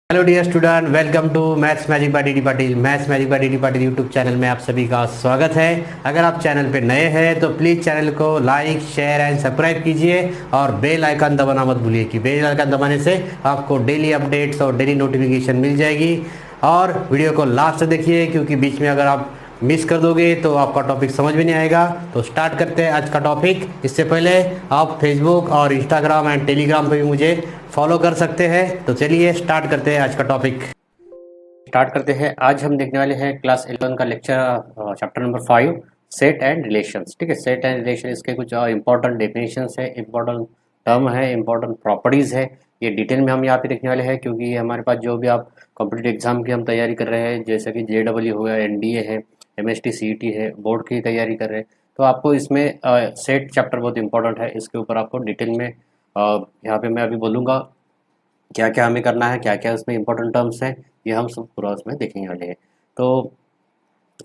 Hello dear student, welcome to maths magic by DD Patil. Maths magic by DD Patil YouTube channel में आप सभी का स्वागत है। अगर आप चैनल पे नए हैं तो प्लीज़ चैनल को लाइक शेयर एंड सब्सक्राइब कीजिए और बेल आइकन दबाना मत भूलिए कि बेल आइकन दबाने से आपको डेली अपडेट्स और डेली नोटिफिकेशन मिल जाएगी। और वीडियो को लास्ट तक देखिए, क्योंकि बीच में अगर आप मिस कर दोगे तो आपका टॉपिक समझ में नहीं आएगा। तो स्टार्ट करते हैं आज का टॉपिक। इससे पहले आप फेसबुक और इंस्टाग्राम एंड टेलीग्राम पे भी मुझे फॉलो कर सकते हैं। तो चलिए स्टार्ट करते हैं आज का टॉपिक। स्टार्ट करते हैं। आज हम देखने वाले हैं क्लास 11 का lecture chapter number 5 set and relations. ठीक है, सेट एंड रिलेशन, इसके कुछ इंपॉर्टेंट डेफिनेशंस है, इंपॉर्टेंट टर्म है, इंपॉर्टेंट प्रॉपर्टीज़ है। ये डिटेल में हम यहाँ पे देखने वाले हैं, क्योंकि हमारे पास जो भी आप कॉम्पिटिटिव एग्जाम की हम तैयारी कर रहे हैं, जैसे कि JEE हो गया, NDA है, MST CET है, बोर्ड की तैयारी कर रहे हैं, तो आपको इसमें सेट चैप्टर बहुत इंपॉर्टेंट है। इसके ऊपर आपको डिटेल में यहाँ पे मैं अभी बोलूँगा क्या क्या हमें करना है, क्या क्या उसमें इंपॉर्टेंट टर्म्स हैं, ये हम सब पूरा उसमें देखेंगे वाले हैं। तो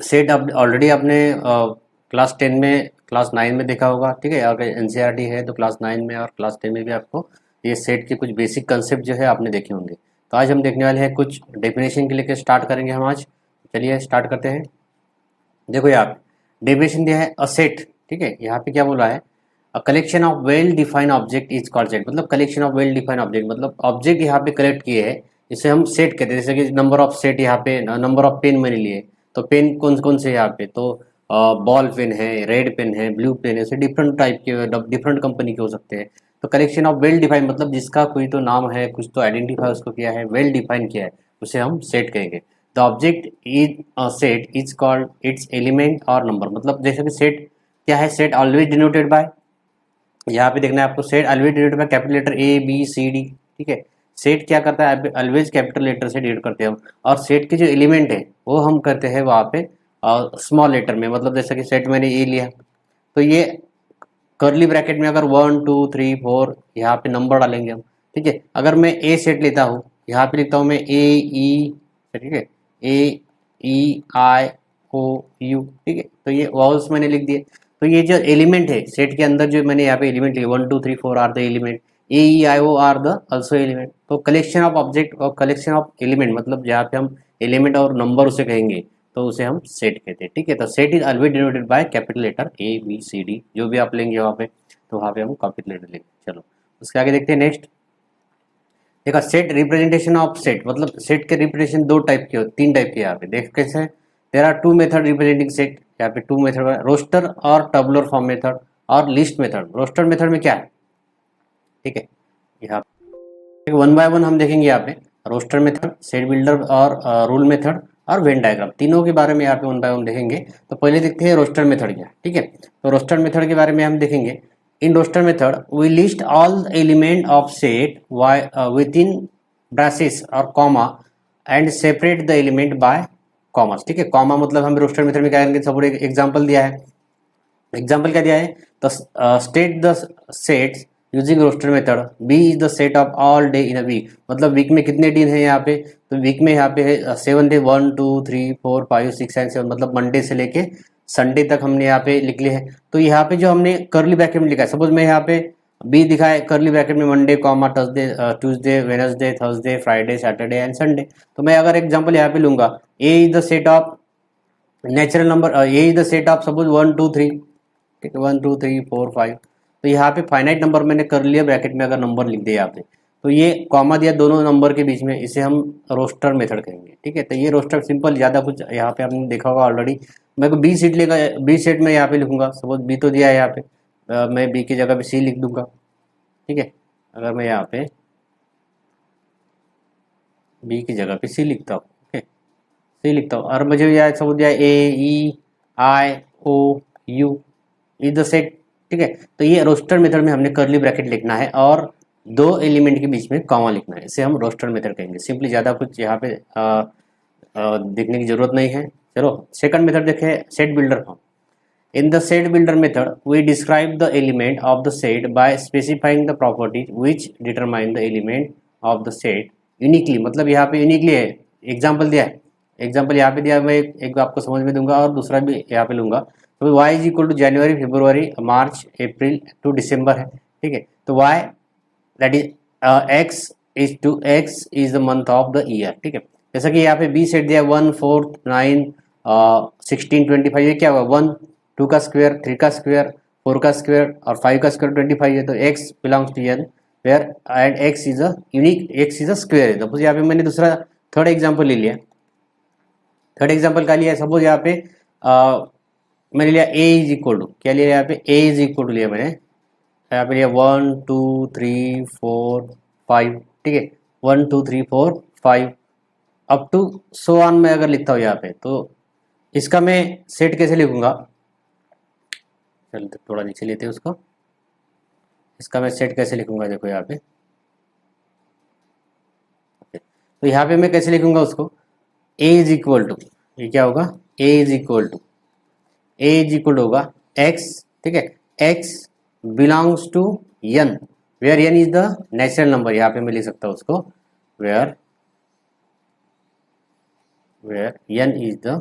सेट आप ऑलरेडी आपने क्लास 10 में, क्लास 9 में देखा होगा। ठीक है, अगर NCERT है तो क्लास 9 में और क्लास 10 में भी आपको ये सेट के कुछ बेसिक कंसेप्ट जो है आपने देखे होंगे। तो आज हम देखने वाले हैं कुछ डेफिनेशन के लेकर स्टार्ट करेंगे हम आज। चलिए स्टार्ट करते हैं। देखो यहाँ पे डेफिनेशन दिया है अ सेट। ठीक है, यहाँ पे क्या बोला है, a collection of well defined object is called set. मतलब collection of well defined object, मतलब ऑब्जेक्ट यहाँ पे कलेक्ट किए हैं, इसे हम सेट कहते हैं। जैसे कि नंबर ऑफ सेट, यहाँ पे नंबर ऑफ पेन मैंने लिए, तो पेन कौन कौन से यहाँ पे, तो बॉल पेन है, रेड पेन है, ब्लू पेन है, ऐसे डिफरेंट टाइप के डिफरेंट कंपनी के हो सकते हैं। तो कलेक्शन ऑफ वेल डिफाइंड मतलब जिसका कोई तो नाम है, कुछ तो आइडेंटिफाई उसको किया है, वेल डिफाइन किया है, उसे हम सेट कहेंगे। The object is set is called its element और नंबर। मतलब जैसे कि सेट क्या है, सेट ऑलवेज डिनोटेड बाय, यहाँ पे देखना है आपको, set always denoted by capital letter ABCD। ठीक है, सेट क्या करता है, ऑलवेज कैपिटल लेटर से डिनोट करते हैं हम। और सेट के जो एलिमेंट है वो हम करते हैं वहाँ पे स्मॉल लेटर में। मतलब जैसे कि सेट मैंने ए लिया, तो ये कर्ली ब्रैकेट में अगर 1 2 3 4 यहाँ पे नंबर डालेंगे हम। ठीक है, अगर मैं ए सेट लेता हूँ, यहाँ पे लिखता हूँ मैं AE। ठीक है, AEIOU। ठीक है, तो ये वॉल्स मैंने लिख दिए। तो ये जो एलिमेंट है सेट के अंदर, जो मैंने यहाँ पे एलिमेंट लिखे 1 2 3 4 are the element, AEIO are the also element. तो कलेक्शन ऑफ ऑब्जेक्ट और कलेक्शन ऑफ एलिमेंट, मतलब जहाँ पे हम एलिमेंट और नंबर उसे कहेंगे, तो उसे हम सेट कहते हैं। ठीक है, तो set is always denoted by capital letter ABCD। जो भी आप लेंगे वहाँ पे, तो वहाँ पे हम कैपिटल लेटर लेंगे। चलो उसके आगे देखते हैं। नेक्स्ट देखा, सेट रिप्रेजेंटेशन ऑफ सेट, मतलब सेट के रिप्रेजेंटेशन दो टाइप के, तीन टाइप के। यहाँ पे देख कैसे, there are two method representing set. यहाँ पे टू मेथड, रोस्टर और टबुलर फॉर्म मेथड और लिस्ट मेथड। रोस्टर मेथड में क्या है, ठीक है, यहाँ वन बाय वन हम देखेंगे। यहाँ पे रोस्टर मेथड, सेट बिल्डर और रूल मेथड और वेन डायग्राम, तीनों के बारे में यहाँ पे वन बाय वन देखेंगे। तो पहले देखते हैं रोस्टर मेथड क्या। ठीक है, तो रोस्टर मेथड के बारे में हम देखेंगे। In roster method we list all element of set with in braces और comma and separate the element by commas. ठीक है, कॉमा मतलब हम रोस्टर मेथड में क्या करेंगे, सपोज एक एग्जाम्पल दिया है। एग्जाम्पल क्या दिया है, तो state the sets using roster method. B is the set of all day in a week, मतलब वीक में कितने दिन है यहाँ पे, तो वीक में यहाँ पे है 7 डे, 1 2 3 4 5 6 एंड 7, मतलब मंडे से लेके संडे तक हमने यहाँ पे लिख लिया है। तो यहाँ पे जो हमने कर्ली ब्रैकेट में लिखा है, सपोज मैं यहाँ पे बी दिखा है कर्ली ब्रैकेट में, Monday comma Tuesday Wednesday Thursday Friday Saturday and Sunday. तो मैं अगर एग्जाम्पल यहाँ पे लूंगा, A is the set of natural number, A is the set of suppose 1 2 3। ठीक है, 1 2 3 4 5। तो यहाँ पे फाइनाइट नंबर मैंने कर लिया, ब्रैकेट में अगर नंबर लिख दिया यहाँ पे, तो ये कॉमा दिया दोनों नंबर के बीच में, इसे हम रोस्टर मेथड कहेंगे। ठीक है, तो ये रोस्टर सिंपल, ज़्यादा कुछ यहाँ पे आपने देखा होगा ऑलरेडी। मैं को बी सीट लेगा, बी सेट में यहाँ पे लिखूंगा, सपोज बी तो दिया है यहाँ पे, मैं बी की जगह पे सी लिख दूंगा। ठीक है, अगर मैं यहाँ पे बी की जगह पे सी लिखता हूँ, ओके, सी लिखता हूँ, और मुझे यहाँ सपोज दिया AEIOU इज द सेट। ठीक है, तो ये रोस्टर मेथड में हमने कर्ली ब्रैकेट लिखना है और दो एलिमेंट के बीच में कॉमा लिखना है, इसे हम रोस्टर मेथड कहेंगे। सिंपली, ज़्यादा कुछ यहाँ पे देखने की जरूरत नहीं है। चलो सेकंड मेथड देखें, set builder form. In the set builder method we describe the element of the set by specifying the properties which determine the element of the set uniquely. मतलब यहाँ पे यूनिकली है, एग्जाम्पल दिया है, example यहाँ पे दिया, मैं एक आपको समझ में दूंगा और दूसरा भी यहाँ पे लूंगा। तो y is equal to January February March April to December है। ठीक है, तो y that is x is to x is the month of the year, ठीक है। जैसा कि यहाँ पे बी सेट दिया 1 4 9 16 25, ये क्या होगा 1 2 का स्क्वायर 3 का स्क्वायर 4 का स्क्वायर और 5 का स्क्वायर 25 है, तो x belongs to n where and x is a unique, x is a square है। सपोज यहाँ पे मैंने दूसरा थर्ड एग्जाम्पल ले लिया, थर्ड एग्जाम्पल का लिया, सपोज यहाँ पे मैंने लिया a इज इक्वल टू, क्या लिया यहाँ पे a इज इक्वल टू लिया मैंने, यहाँ पे लिया 1 2 3 4 5, ठीक है 1 2 3 4 5 अप टू सो ऑन में अगर लिखता हूँ यहाँ पे, तो इसका मैं सेट कैसे लिखूंगा, चलते थोड़ा नीचे लेते हैं उसको, इसका मैं सेट कैसे लिखूंगा, देखो यहाँ पे, तो यहाँ पे मैं कैसे लिखूंगा उसको, a इज इक्वल टू, ये क्या होगा a is equal to, a is equal होगा x, ठीक है x belongs to n where n is the natural number, यहाँ पे मैं लिख सकता हूँ उसको where n is the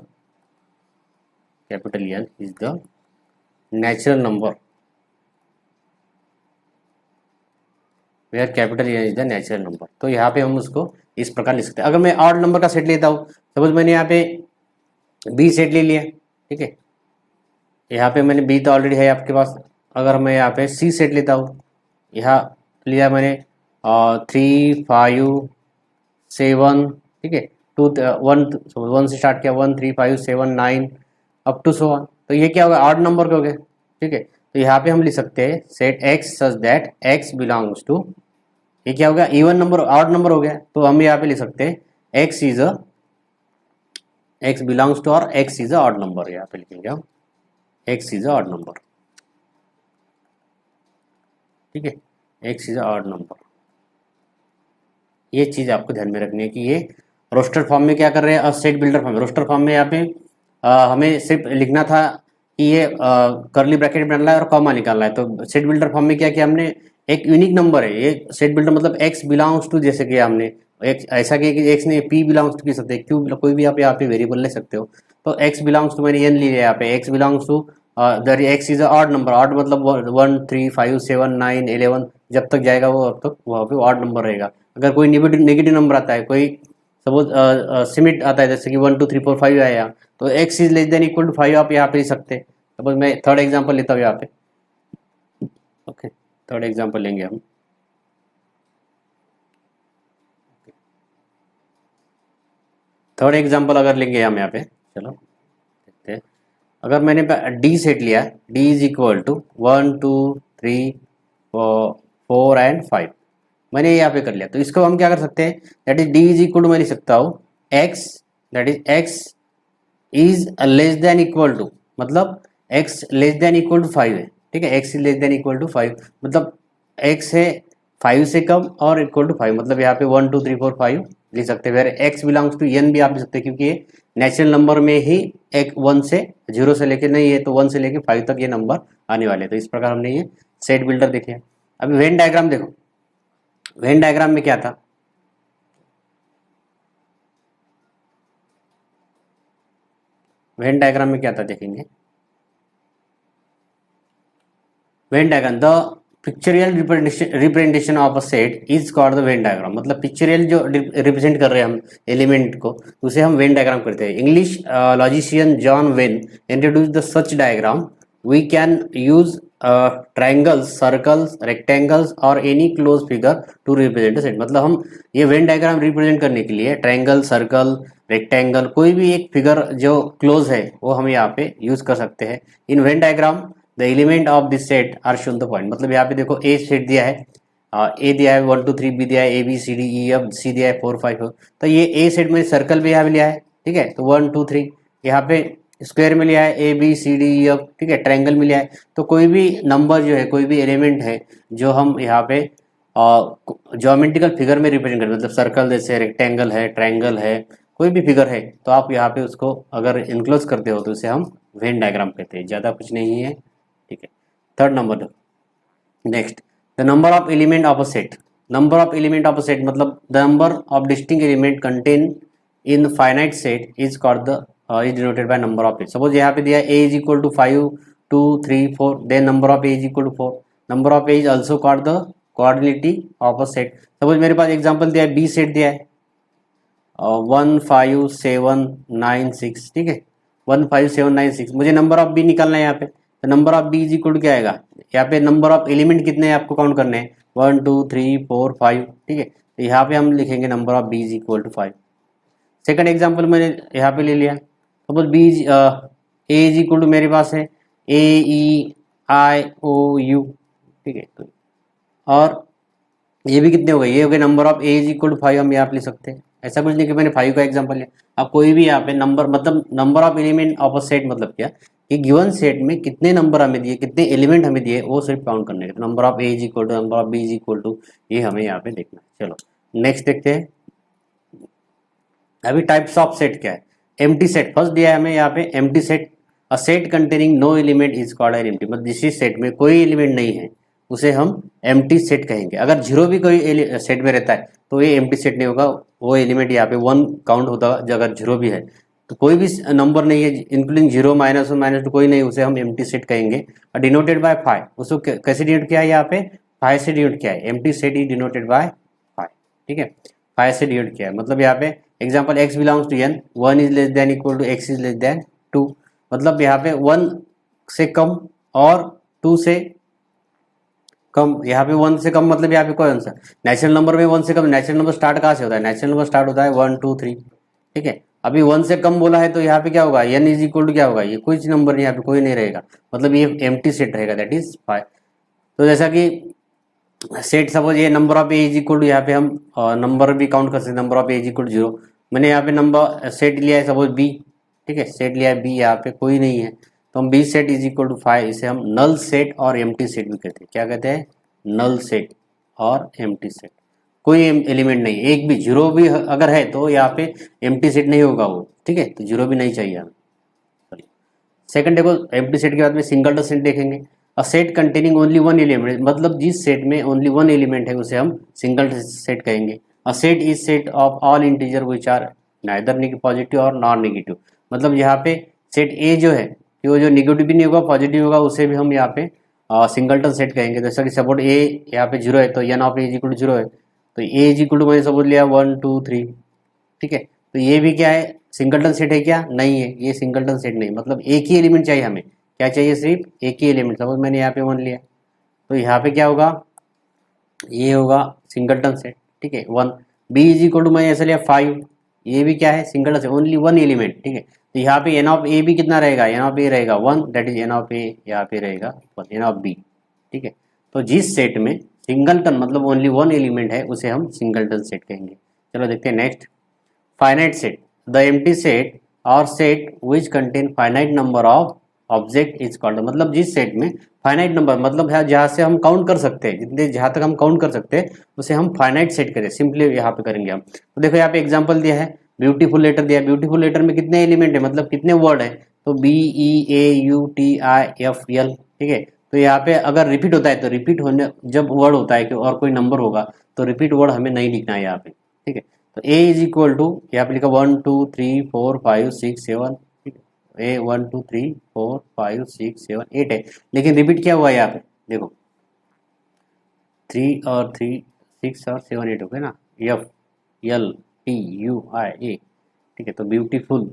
capital N is the natural number, where capital N is the natural number। तो यहाँ पे हम उसको इस प्रकार लिख सकते हैं। अगर मैं ऑड नंबर का सेट लेता हूँ, सपोज मैंने यहाँ पे बी सेट ले लिया, ठीक है, यहाँ पे मैंने बी तो ऑलरेडी है आपके पास। अगर मैं यहाँ पे सी सेट लेता हूँ, यहाँ लिया मैंने 3 5 7, ठीक है 2 1 से स्टार्ट किया 1 3 5 7 9 अप टू सो ऑन, तो ये क्या होगा ऑड नंबर के हो गए, ठीक है। तो यहाँ पे हम लिख सकते हैं set X such that X belongs to, ये क्या होगा इवन नंबर ऑड नंबर हो गया, तो हम यहाँ पे लिख सकते हैं x is a, x belongs to और x is a odd number, यहाँ पे लिखेंगे हम x is a odd number, ठीक है x is a odd number. ये चीज आपको ध्यान में रखनी है कि ये रोस्टर फॉर्म में क्या कर रहे हैं, सेट बिल्डर फॉर्म में, रोस्टर फॉर्म में यहाँ पे हमें सिर्फ लिखना था कि ये करली ब्रैकेट में डालना है और कॉमा निकालना है। तो सेट बिल्डर फॉर्म में क्या किया हमने, एक यूनिक नंबर है ये सेट बिल्डर, मतलब एक्स बिलोंग्स टू जैसे किया हमने, एक ऐसा किया कि एक्स ने पी बिलोंग्स टू कह सकते हैं, क्यू कोई भी आप यहाँ पे वेरिएबल ले सकते हो। तो एक्स बिलोंग्स टू मैंने एन लिया यहाँ पे, X belongs to that X is odd number, odd मतलब 1 3 5 7 9 11 जब तक जाएगा वो अब तक वहाँ पे ऑड नंबर रहेगा। अगर कोई नेगेटिव नंबर आता है, कोई सपोज सिमिट आता है जैसे कि 1 2 3 4 5 आया, तो X is less than equal to 5 आप यहाँ पे लिख सकते हैं। सपोज मैं थर्ड एग्जांपल लेता हूँ यहाँ पे, ओके थर्ड एग्जांपल लेंगे हम, थर्ड एग्जांपल अगर लेंगे हम यहाँ पे, चलो देखते हैं। अगर मैंने डी सेट लिया, D is equal to 1 2 3 4 and 5, मैंने यहाँ पे कर लिया, तो इसको हम क्या कर सकते हैं, that is D is equal to मैं लिख सकता हूँ x, that is x is less than equal to, मतलब x less than equal to 5 है, ठीक है x is less than equal to 5, मतलब एक्स है 5 से कम और इक्वल टू 5, मतलब यहाँ पे 1 2 3 4 5 लिख सकते हैं। एक्स बिलोंग्स टू एन भी आप लिख सकते हैं, क्योंकि ये नेचुरल नंबर में ही एक 1 से 0 से लेके नहीं है, तो 1 से लेके 5 तक ये नंबर आने वाले, तो इस प्रकार हमने ये सेट बिल्डर देखे। अभी वेन डायग्राम देखो, वेन डायग्राम में क्या था, वेन डायग्राम में क्या था देखेंगे। Venn diagram the pictorial representation of a set is called the Venn diagram, मतलब पिक्चरियल जो रिप्रेजेंट कर रहे हैं हम एलिमेंट को, उसे हम वेन डायग्राम करते हैं। English logician John Venn introduce the such diagram, we can use triangles circles rectangles और any close figure to represent set, मतलब हम ये वेन डायग्राम रिप्रेजेंट करने के लिए ट्रायंगल सर्कल रेक्टेंगल कोई भी एक फिगर जो क्लोज है वो हम यहाँ पे यूज कर सकते हैं। In Venn diagram the element of this set are shown the point, मतलब यहाँ पे देखो ए सेट दिया है, ए दिया है 1 2 3, बी दिया है A B C D E F, C दिया है 4 5 4, तो ये ए सेट में सर्कल भी यहाँ पे लिया है, ठीक है तो 1 2 3, यहाँ पे स्क्वायर में लिया है A B C D E F, ठीक है ट्रायंगल में लिया है। तो कोई भी नंबर जो है, कोई भी एलिमेंट है जो हम यहाँ पे ज्योमेट्रिकल फिगर में रिप्रेजेंट करते हैं, मतलब सर्कल जैसे रेक्टेंगल है ट्रायंगल है कोई भी फिगर है, तो आप यहाँ पे उसको अगर इनक्लोज करते हो तो उसे हम वेन डायग्राम कहते हैं, ज़्यादा कुछ नहीं है, ठीक है। Third number next, the number of element of a set, number of element of a set मतलब the number of distinct element contain in finite set is called the is denoted by number of as. Suppose यहाँ पे दिया A is equal to 5 2 3 4, then number of A is equal to 4, number of A is also called the cardinality of a set. Suppose मेरे पास example दिया है, B set दिया है 15796, ठीक है 15796, मुझे नंबर ऑफ बी निकालना है यहाँ पे। तो number of B is equal to क्या आएगा, यहाँ पे नंबर ऑफ एलिमेंट कितने हैं आपको काउंट करने हैं, 1 2 3 4 5, ठीक है। तो यहाँ पे हम लिखेंगे number of B is equal to 5। Second example मैंने यहाँ पे ले लिया, suppose B A is equal to मेरे पास है AEIOU, ठीक है। तो और ये भी कितने हो गए, ये हो गए number of A is equal to 5, हम यहाँ पे ले सकते हैं। ऐसा कुछ नहीं कि मैंने 5 का एग्जांपल लिया। अब कोई भी यहाँ पे नंबर, मतलब number of element of a set मतलब क्या, कि गिवन सेट में कितने नंबर हमें दिए, कितने एलिमेंट हमें दिए, वो सिर्फ काउंट करने के। तो number of A is equal to number of B is equal to, ये हमें यहाँ पे देखना है। चलो नेक्स्ट देखते हैं। अभी टाइप्स ऑफ सेट क्या है, एम्प्टी सेट फर्स्ट दिया है हमें यहाँ पे। Empty set, a set containing no element is called an empty, मतलब जिस सेट में कोई एलिमेंट नहीं है उसे हम एम्प्टी सेट कहेंगे। अगर जीरो भी कोई सेट में रहता है तो ये एम्प्टी सेट नहीं होगा, वो एलिमेंट यहाँ पे 1 काउंट होता है। अगर जीरो भी है तो कोई भी नंबर नहीं है इंक्लूडिंग 0 -1 -2 कोई नहीं, उसे हम एम्प्टी सेट कहेंगे। डिनोटेड बाय 5, उसको कैसे डिनोट किया है यहाँ पे, 5 से डिनोट किया है। Empty set is denoted bye 5, ठीक है 5 से डिनोट किया है। मतलब यहाँ पे example x belongs to n, 1 is less than equal to x is less than 2, मतलब यहाँ पे 1 से कम और 2 से कम। यहाँ पे 1 से कम मतलब यहाँ पे कौन सा नेचुरल नंबर में 1 से कम, नेचुरल नंबर स्टार्ट कहाँ से होता है, नेचुरल नंबर स्टार्ट होता है 1 2 3, ठीक है। अभी 1 से कम बोला है तो यहाँ पे क्या होगा, n इज इक्वल टू क्या होगा, ये कोई नंबर नहीं, यहाँ पे कोई नहीं रहेगा, मतलब ये एम्प्टी सेट रहेगा, दैट इज 5। तो जैसा कि सेट सपोज ये number of A is equal to, यहाँ पे हम नंबर भी काउंट कर सकते हैं, number of A is equal to 0। मैंने यहाँ पे नंबर सेट लिया है सपोज बी, ठीक है सेट लिया है बी, यहाँ पे कोई नहीं है तो हम B set is equal to 5, इसे हम नल सेट और एम्प्टी सेट भी कहते हैं। क्या कहते हैं, नल सेट और एम्प्टी सेट। कोई एलिमेंट नहीं, एक भी जीरो भी अगर है तो यहाँ पे एम्प्टी सेट नहीं होगा वो, ठीक है। तो जीरो भी नहीं चाहिए हमें। सेकंड देखो, एम्प्टी सेट के बाद में सिंगल सेट देखेंगे। A set containing only one element, मतलब जिस सेट में ओनली वन एलिमेंट है उसे हम सिंगल सेट कहेंगे। A set is set of all integer which are neither positive और नॉन नेगेटिव, मतलब यहाँ पे सेट ए जो है कि वो जो नेगेटिव भी नहीं होगा पॉजिटिव होगा, उसे भी हम यहाँ पे सिंगलटन सेट कहेंगे। जैसा कि सपोर्ट ए यहाँ पे 0 है तो N of A is equal to 0 है, तो ए इज इक्वल टू मैंने सपोज लिया 1 2 3, ठीक है। तो ये भी क्या है, सिंगलटन सेट है क्या, नहीं है, ये सिंगलटन सेट नहीं, मतलब एक ही एलिमेंट चाहिए हमें। क्या चाहिए, सिर्फ एक ही एलिमेंट। सपोज मैंने यहाँ पे 1 लिया तो यहाँ पे क्या होगा, ये होगा सिंगलटन सेट, ठीक है 1। बी इज इक्वल टू मैंने ऐसा लिया 5, ये भी क्या है, singleton set, only one element, ठीक है। तो यहाँ पे एन ऑफ ए भी कितना रहेगा, एन ऑफ ए रहेगा 1, दैट इज एन ऑफ ए यहाँ पे रहेगा 1, एन ऑफ बी, ठीक है। तो जिस सेट में सिंगलटन मतलब ओनली वन एलिमेंट है उसे हम सिंगलटन सेट कहेंगे। चलो देखते हैं next. Finite set, the empty set और set which contain finite number of object is called, मतलब जिस सेट में फाइनाइट नंबर मतलब है जहाँ से हम काउंट कर सकते हैं, जितने जहाँ तक हम काउंट कर सकते हैं उसे हम फाइनाइट सेट करें, सिंपली यहाँ पे करेंगे हम। तो देखो यहाँ पे एग्जांपल दिया है, ब्यूटीफुल लेटर दिया है। ब्यूटीफुल लेटर में कितने एलिमेंट है, मतलब कितने वर्ड है, तो BEAUTIFL, ठीक है। तो यहाँ पे अगर रिपीट होता है तो रिपीट होने, जब वर्ड होता है कि और कोई नंबर होगा तो रिपीट वर्ड हमें नहीं लिखना है यहाँ पे, ठीक है। तो ए इज इक्वल टू यहाँ पे लिखा 1 2 3 4 5 6 7, ए 1 2 3 4 5 6 7 8 है, लेकिन रिपीट क्या हुआ है यहाँ पे, देखो 3 और 3 6 और 7 8 हो गए ना, FLTUIA, ठीक है। तो beautiful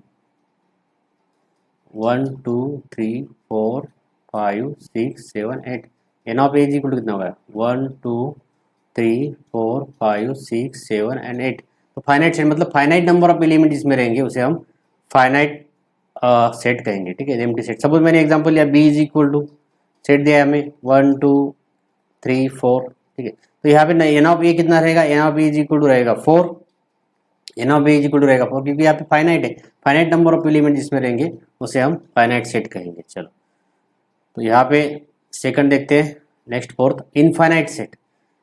1 2 3 4 5 6 7 8, N of A is equal to कितना होगा 1 2 3 4 5 6 7 एंड 8। तो फाइनाइट सेट मतलब फाइनाइट नंबर ऑफ एलिमेंट इसमें रहेंगे उसे हम फाइनाइट सेट कहेंगे, ठीक है एम्प्टी सेट। सपोज मैंने एग्जांपल लिया B is equal to, set दिया है हमें 1 2 3 4, ठीक है। तो यहाँ पे एन ऑफ ए कितना रहेगा, N of A is equal to रहेगा 4, N of A is equal to रहेगा 4, क्योंकि यहाँ पे फाइनाइट है, फाइनाइट नंबर ऑफ एलिमेंट जिसमें रहेंगे उसे हम फाइनाइट सेट कहेंगे। चलो तो यहाँ पे सेकंड देखते हैं next fourth, infinite set,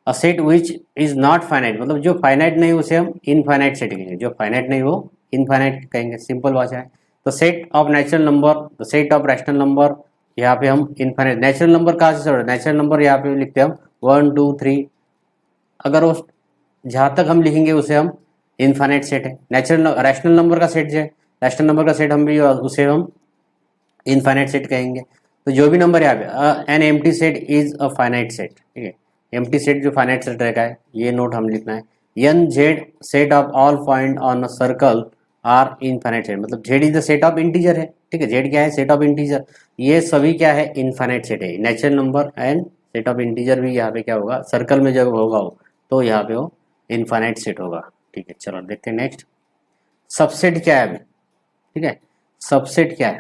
a set which is not finite, मतलब जो फाइनाइट नहीं उसे हम इनफाइनाइट सेट कहेंगे, जो फाइनाइट नहीं वो इनफाइनाइट कहेंगे, सिंपल भाषा है। तो set of natural number, the set of rational number, यहाँ पे हम इनफाइनाइट, नेचुरल नंबर कहाँ से स्टार्ट, नेचुरल नंबर यहाँ पे लिखते हैं हम 1 2 3, अगर उस जहाँ तक हम लिखेंगे उसे हम इनफाइनाइट सेट है। नेचुरल रैशनल नंबर का सेट जो है, रैशनल नंबर का सेट हम भी उसे हम इनफाइनाइट सेट कहेंगे। तो जो भी नंबर यहाँ पे an empty set is a finite set, ठीक है, एम्प्टी सेट जो फाइनाइट सेट रहेगा है, ये नोट हम लिखना है। An Z set of all point on a circle are infinite set, मतलब Z is the set of integer है, ठीक है, जेड क्या है, सेट ऑफ इंटीजर, ये सभी क्या है, इनफाइनाइट सेट है, natural number and set of integer भी यहाँ पे क्या होगा, सर्कल में जब होगा वो तो यहाँ पे वो इनफाइनाइट सेट होगा, ठीक है। चलो देखते हैं नेक्स्ट, सबसेट क्या है अभी, ठीक है, सबसेट क्या है,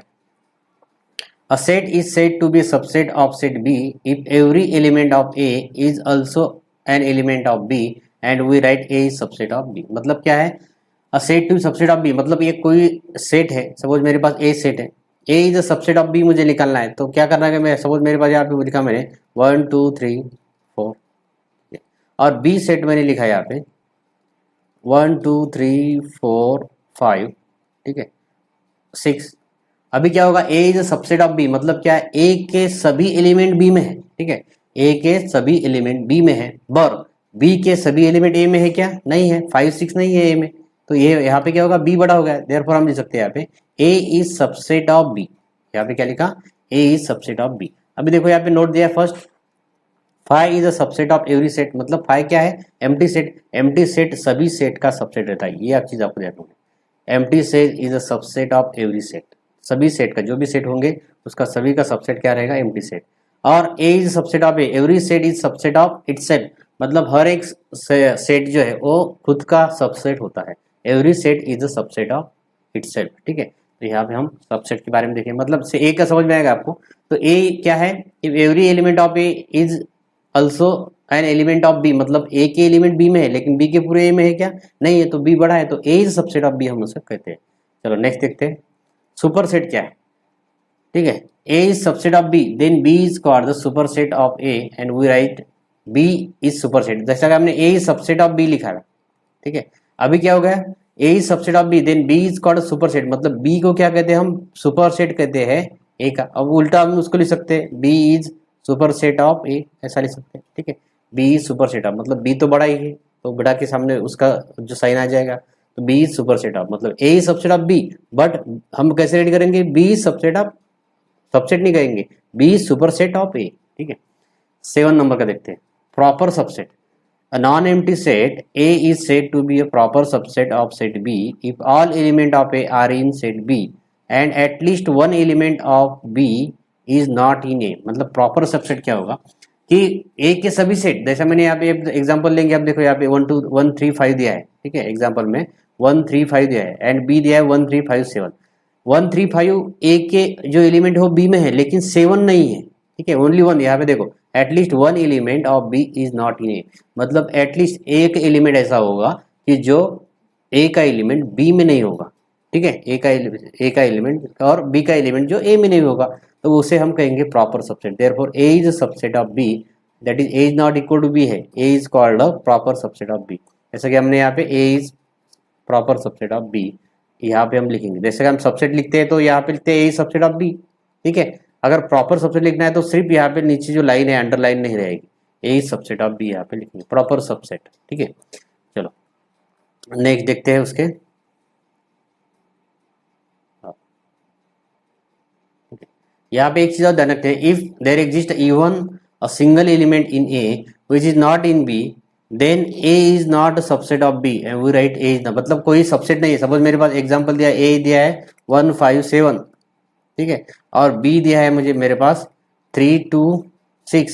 a set is said to be a subset of set B if every element of A is also an element of B and we write A is subset of B, मतलब क्या है, a set to subset of B, मतलब ये कोई set है, suppose मेरे पास A set है, A is a subset of B मुझे निकालना है, तो क्या करना है, मैं सपोज मेरे पास यहाँ पे लिखा मैंने 1 2 3 4 और B सेट मैंने लिखा है यहाँ पे 1 2 3 4 5, ठीक है 6। अभी क्या होगा, ए इज सबसेट ऑफ बी, मतलब क्या है, ए के सभी एलिमेंट बी में है, ठीक है, ए के सभी एलिमेंट बी में है, बर बी के सभी एलिमेंट ए में है क्या, नहीं है, 5 6 नहीं है ए में, तो ये यहाँ पे क्या होगा, बी बड़ा हो गया, देयरफॉर हम लिख सकते हैं यहाँ पे A is subset of B, यहाँ पे क्या लिखा, ए इज सबसेट ऑफ बी। अभी देखो यहाँ पे नोट दिया first, five is a subset of every set, मतलब फाइव क्या है, एम्प्टी सेट, एम्प्टी सेट सभी सेट का सबसेट रहता है, ये आप चीज आपको ध्यान रखना है, empty set is a subset of every set, सभी सेट का जो भी सेट होंगे उसका सभी का सबसेट क्या रहेगा, एम्प्टी सेट। और A is subset of A, every set is subset of itself, मतलब हर एक सेट जो है वो खुद का सबसेट होता है, every set is a subset of itself, ठीक है। तो यहाँ पे हम सबसेट के बारे में देखें, मतलब से ए का समझ में आएगा आपको, तो ए क्या है, if every element of A is also an element of B, मतलब ए के एलिमेंट बी में है लेकिन बी के पूरे ए में है क्या, नहीं है, तो बी बड़ा है, तो A is subset of B हम उसे कहते हैं। चलो नेक्स्ट देखते हैं, सुपर सेट क्या है, ठीक है, A is subset of B then B is called the superset of A and we write B is superset, जैसा कि हमने A is subset of B लिखा है, ठीक है। अभी क्या हो गया, A is subset of B then B is called superset, मतलब बी को क्या कहते हैं हम, सुपर सेट कहते हैं ए का। अब उल्टा हम उसको लिख सकते हैं, B is superset of A, ऐसा लिख सकते हैं, ठीक है, B is superset of, मतलब बी तो बड़ा ही है तो बड़ा के सामने उसका जो साइन आ जाएगा, तो B is superset of, मतलब A is subset of B, but हम कैसे रेडी करेंगे, B is subset of, subset नहीं कहेंगे, B is superset of A, ठीक है। 7 नंबर का देखते हैं, proper subset, a non-empty set A is said to be a proper subset of set B if all element of A are in set B and at least one element of B is not in A, मतलब proper subset क्या होगा कि A के सभी set, जैसा मैंने यहाँ पे एग्जांपल लेंगे, आप देखो यहाँ पे 1 2 1 3 5 दिया है, ठीक है, एग्जांपल में 1 3 5 दिया है एंड B दिया है 1 3 5 7, 1 3 5 A के जो एलिमेंट हो B में है लेकिन 7 नहीं है, ठीक है, ओनली वन, यहाँ पे देखो at least one element of B is not in A, मतलब एटलीस्ट एक एलिमेंट ऐसा होगा कि जो ए का एलिमेंट बी में नहीं होगा, ठीक है, ए का एलिमेंट और बी का एलिमेंट जो ए में नहीं होगा, तो उसे हम कहेंगे proper subset, therefore A is a subset of B, that is A is not equal to B है, A is called a proper subset of B, जैसे कि हमने यहाँ पे A is proper subset of B, यहाँ पे हम लिखेंगे, जैसे कि हम सबसेट लिखते हैं तो यहाँ पे लिखते हैं A is subset of B, ठीक है। अगर प्रॉपर सबसेट लिखना है तो सिर्फ यहाँ पे नीचे जो लाइन है अंडरलाइन नहीं रहेगी, ए इज सबसेट ऑफ बी यहाँ पे लिखेंगे, प्रॉपर सबसेट, ठीक है। चलो नेक्स्ट देखते हैं उसके, यहाँ पे एक चीज और ध्यान रखते हैं, if there exist even a single element in A which is not in B then A is not subset of B and we write A is, मतलब कोई सबसेट नहीं है, सपोज मेरे पास एग्जांपल दिया ए दिया है 1 5 7, ठीक है, और बी दिया है मुझे मेरे पास 3 2 6,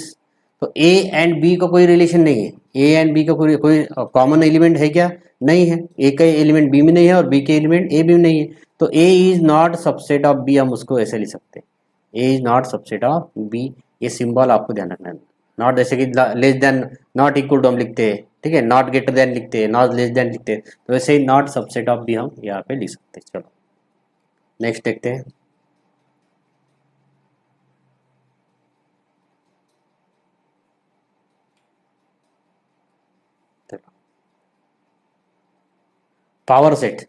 तो ए एंड बी का कोई रिलेशन नहीं है, ए एंड बी का कोई कॉमन एलिमेंट है क्या, नहीं है, ए का एलिमेंट बी में नहीं है और बी के एलिमेंट ए बी में नहीं है, तो A is not subset of B, हम उसको ऐसे लिख सकते हैं, A is not subset of B, ये सिंबल आपको ध्यान रखना है, नॉट जैसे कि less than not equal to हम लिखते हैं, ठीक है, नॉट ग्रेटर देन लिखते हैं, नॉट लेस देन लिखते हैं, तो वैसे ही नॉट सबसेट ऑफ बी हम यहाँ पे लिख सकते हैं। चलो नेक्स्ट देखते हैं, पावर सेट,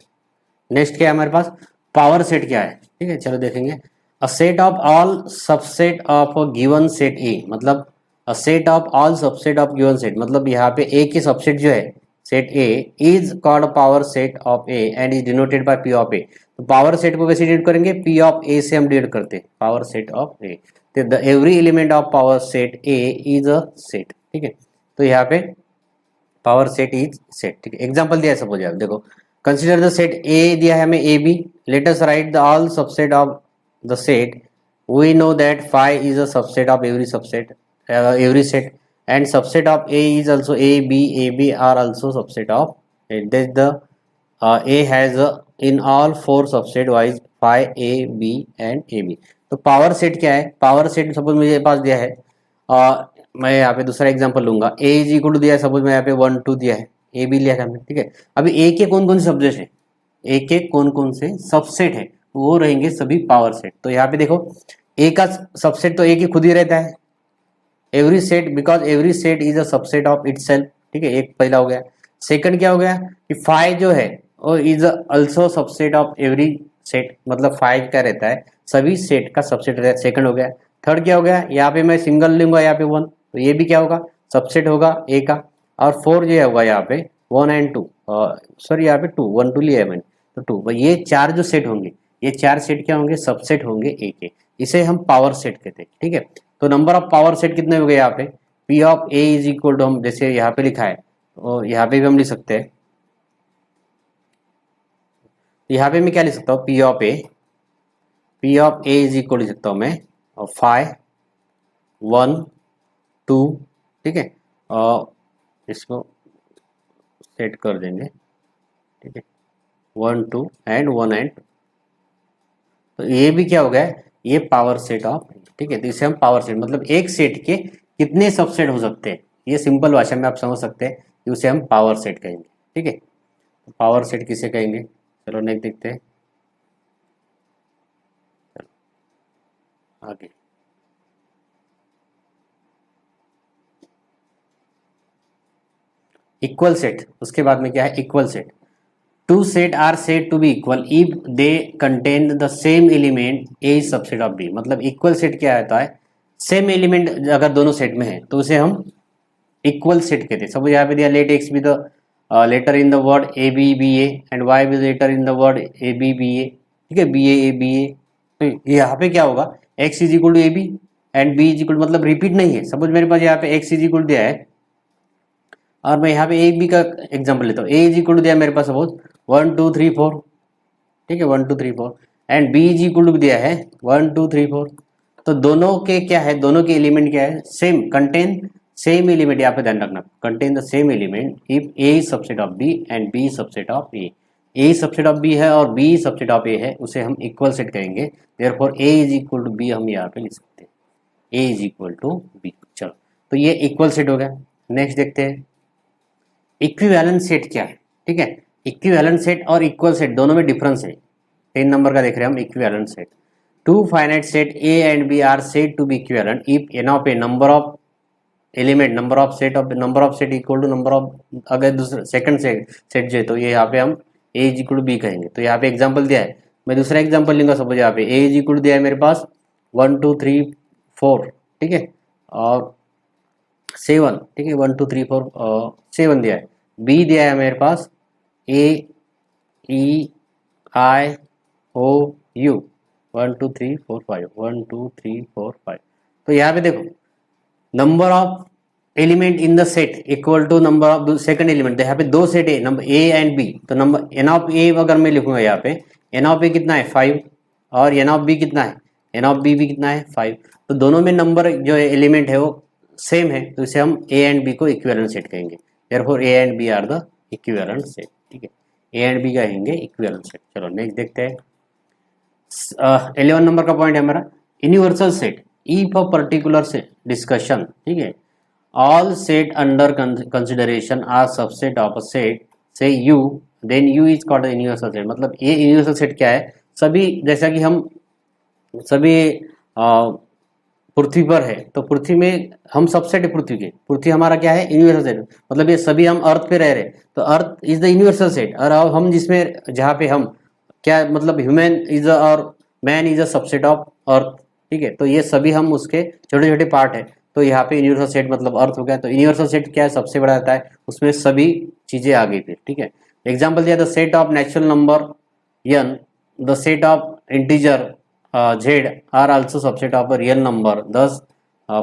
नेक्स्ट क्या है हमारे पास, पावर सेट क्या है, ठीक है, चलो देखेंगे, a set of all subset of a given set A, मतलब a set of all subset of given set, मतलब यहाँ पे ए के सबसेट जो है set A is called power set of A and is denoted by P of A, तो power set को कैसे डिनोट करेंगे, पी ऑफ ए से हम डिनोट करते हैं, पावर सेट ऑफ ए, तो the every element of power set A is a set, ठीक है। तो यहाँ पे पावर सेट इज सेट, ठीक है। एग्जांपल दिया है सपोज, आप देखो, कंसीडर द सेट ए दिया है हमें A B, let us write the all subset of the set, we know that five is a subset of every subset every set, and subset of A is also A B are also subset of A. That the A has in all four subset wise phi A B and A B. तो power set क्या है, power set suppose मुझे पास दिया है, मैं यहाँ पे दूसरा एग्जांपल लूंगा, A इज इक्वल टू दिया है सपोज, मैं यहाँ पे 1 2 दिया है, A B लिया है हमने, ठीक है। अभी A के कौन कौन से सब्जेक्ट है, A के कौन कौन से सबसेट है, वो रहेंगे सभी पावर सेट। तो यहाँ पे देखो A का सबसेट तो A की खुद ही रहता है, every set, because every set is a subset of itself, ठीक है, एक पहला हो गया। सेकंड क्या हो गया कि फाइव जो है वो is also subset of every set, मतलब फाइव क्या रहता है, सभी सेट का सबसेट रहता है, सेकंड हो गया। थर्ड क्या हो गया, यहाँ पे मैं सिंगल लूंगा यहाँ पे 1, तो ये भी क्या होगा, सबसेट होगा ए का। और 4 जो होगा यहाँ पे 1 एंड 2, सॉरी यहाँ पे 2 1 2 लिया है मैंने, तो 2, ये चार जो सेट होंगे, ये चार सेट क्या होंगे, सबसेट होंगे ए के, इसे हम पावर सेट कहते हैं, ठीक है। तो नंबर ऑफ पावर सेट कितने हो गए यहाँ पे, P of A is equal to, हम जैसे यहाँ पे लिखा है और यहाँ पे भी हम लिख सकते हैं, यहाँ पे मैं क्या लिख सकता हूँ, P of A is equal लिख सकता हूँ मैं, और 5 1 2, ठीक है, और इसको सेट कर देंगे, ठीक है, 1 2 एंड 1 एंड 2, तो ये भी क्या हो गया, ये पावर सेट ऑफ, ठीक है। तो इसे हम पावर सेट, मतलब एक सेट के कितने सबसेट हो सकते हैं, ये सिंपल भाषा में आप समझ सकते हैं कि उसे हम पावर सेट कहेंगे, ठीक है। तो पावर सेट किसे कहेंगे, चलो नेक्स्ट देखते हैं, आगे इक्वल सेट, उसके बाद में क्या है, equal set. Two set are said to be equal if they contain the same element A is subset of B, मतलब इक्वल सेट क्या होता है, सेम एलिमेंट अगर दोनों सेट में है तो उसे हम इक्वल सेट कहते हैं। सपोज यहाँ पे दिया let X be the letter in the word A B A and Y be letter in the word A B A, ठीक है, बी ए, तो यहाँ पे क्या होगा, X is equal to A B and B is equal, मतलब repeat नहीं है। सपोज मेरे पास यहाँ पे एक्स इज इक्वल दिया है और मैं यहाँ पे ए बी का एग्जाम्पल लेता हूँ, ए इज इक्वल टू दिया मेरे पास सपोज 1 2 3 4, ठीक है, 1 2 3 4, and B is equal to दिया है 1 2 3 4, तो दोनों के क्या है, दोनों के एलिमेंट क्या है, सेम, कंटेन सेम एलिमेंट, यहाँ पे ध्यान रखना, contain the same element if A is subset of B and B subset of A subset of B है और बी सबसेट ऑफ ए है, उसे हम इक्वल सेट कहेंगे। Therefore A is equal to B हम यहाँ पे लिख सकते हैं, A is equal to B. चलो, तो ये इक्वल सेट हो गया। नेक्स्ट देखते हैं इक्विवेलेंट सेट क्या है, ठीक है। इक्विवेलेंट सेट और इक्वल सेट दोनों में डिफरेंस है। 10 नंबर का देख रहे हैं हम, equivalent set, two finite set A and B are said to be equivalent if N of A number of element, number of set equal to number of, अगर दूसरा सेकंड सेट जो है तो ये यहाँ पे हम ए इज इक्वल टू बी कहेंगे। तो यहाँ पे एग्जांपल दिया है, मैं दूसरा एग्जांपल लूंगा, सपोज यहाँ पे ए इज इक्वल टू दिया है मेरे पास 1 2 3 4, ठीक है, और 7, ठीक है, 1 2 3 4 7 दिया है। बी दिया है मेरे पास ए ई आई ओ यू 1 2 3 4 5, 1 2 3 4 5। तो यहाँ पे देखो number of element in the set equal to number of second element, यहाँ पे दो सेट है, नंबर ए एंड बी, तो नंबर एन ऑफ ए अगर मैं लिखूंगा यहाँ पे एन ऑफ ए कितना है 5 और एन ऑफ बी कितना है, एन ऑफ बी भी कितना है 5, तो दोनों में नंबर जो एलिमेंट है वो सेम है, तो इसे हम ए एंड बी को इक्विवेलेंट सेट कहेंगे। Therefore A and B are the equivalent set, ठीक है, ए एंड बी कहेंगे इक्विवेलेंट सेट। चलो नेक्स्ट देखते हैं 11 नंबर का पॉइंट है हमारा universal set if a particular set discussion, ठीक है, all set under consideration are subset of a set say U, then U is called universal set. मतलब ये यूनिवर्सल सेट क्या है, सभी, जैसा कि हम सभी पृथ्वी पर है तो पृथ्वी में हम सबसेट है पृथ्वी के, पृथ्वी हमारा क्या है, यूनिवर्सल सेट, मतलब ये सभी हम अर्थ पे रह रहे तो earth is the universal set, और अब हम जिसमें जहाँ पे हम क्या, मतलब ह्यूमन इज और man is a subset of earth, ठीक है, तो ये सभी हम उसके छोटे छोटे पार्ट है, तो यहाँ पे यूनिवर्सल सेट मतलब अर्थ हो गया। तो यूनिवर्सल सेट क्या है, सबसे बड़ा रहता है, उसमें सभी चीजें आ गई फिर, ठीक है। एग्जाम्पल दिया the set of natural number n, the set of integer z are also subset of a real number, thus